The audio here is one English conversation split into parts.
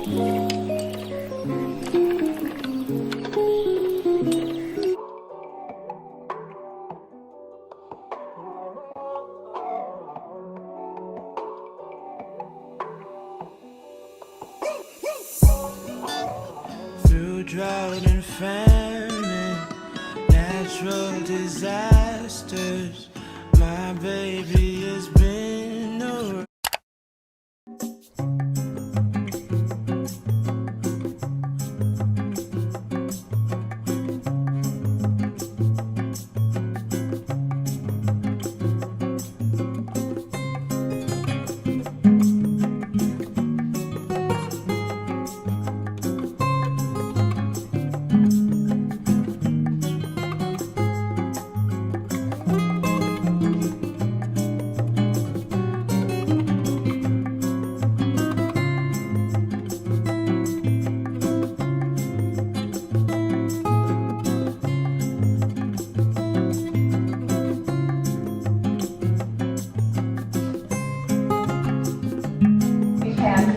Through drought and famine, natural disasters, my baby has been around.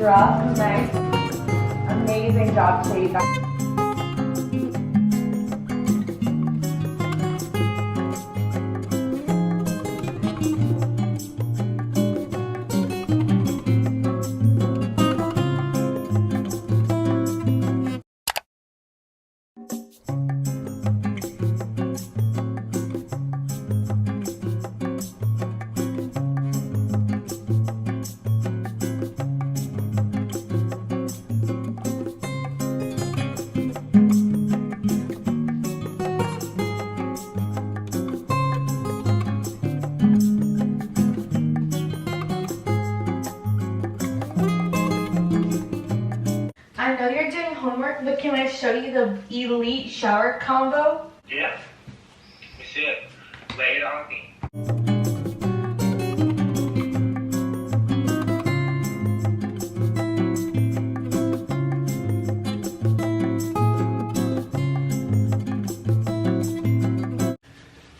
Rough, nice, amazing job today, you guys. I know you're doing homework, but can I show you the elite shower combo? Yeah. Let me see it. Lay it on me.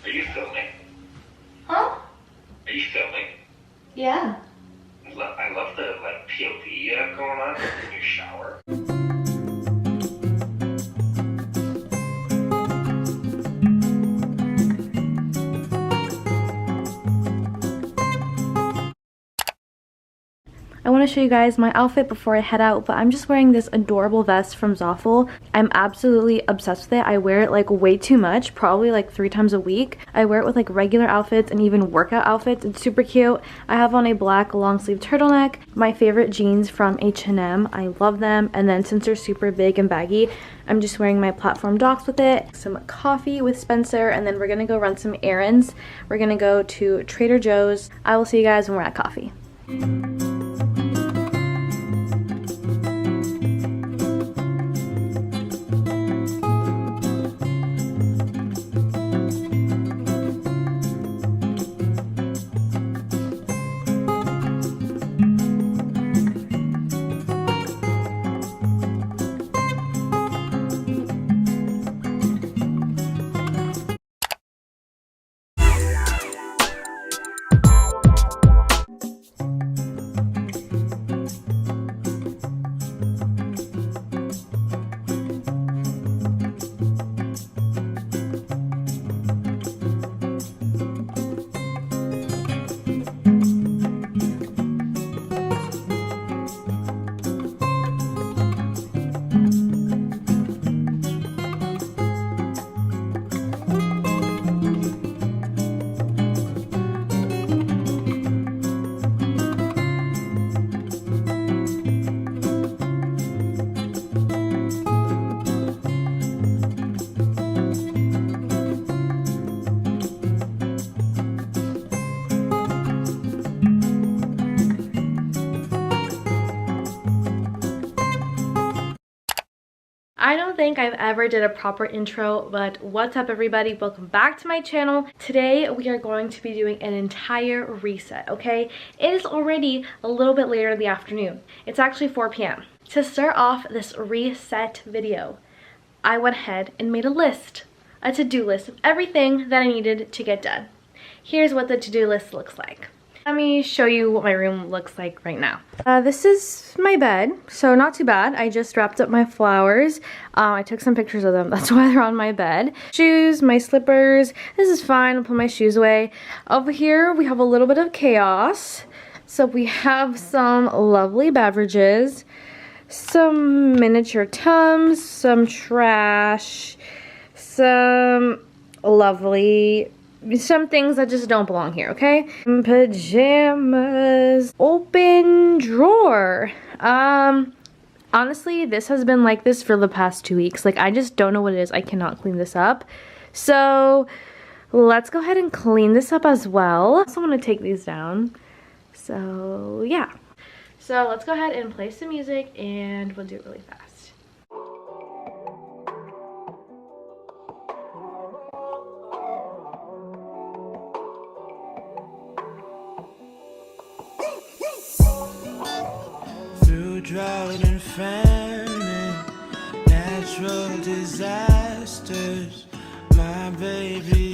Are you filming? Huh? Are you filming? Yeah. I love the POV you have going on in your shower. I want to show you guys my outfit before I head out, but I'm just wearing this adorable vest from Zaful. I'm absolutely obsessed with it. I wear it like way too much, probably like 3 times a week. I wear it with like regular outfits and even workout outfits. It's super cute. I have on a black long sleeve turtleneck, my favorite jeans from H&M. I love them. And then since they're super big and baggy, I'm just wearing my platform docs with it, some coffee with Spencer, and then we're gonna go run some errands. We're gonna go to Trader Joe's. I will see you guys when we're at coffee. I don't think I've ever did a proper intro, but what's up everybody? Welcome back to my channel. Today we are going to be doing an entire reset, okay? It is already a little bit later in the afternoon. It's actually 4 p.m. To start off this reset video, I went ahead and made a list, a to-do list of everything that I needed to get done. Here's what the to-do list looks like. Let me show you what my room looks like right now. This is my bed, so not too bad. I just wrapped up my flowers. I took some pictures of them, that's why they're on my bed. Shoes, my slippers, this is fine, I'll put my shoes away. Over here, we have a little bit of chaos. So we have some lovely beverages, some miniature Tums, some trash, some things that just don't belong here, okay? Pajamas, open drawer. Honestly, this has been like this for the past 2 weeks. Like, I just don't know what it is. I cannot clean this up. So let's go ahead and clean this up as well. I also want to take these down. So yeah. So let's go ahead and play some music and we'll do it really fast. Through drought and famine, natural disasters, my baby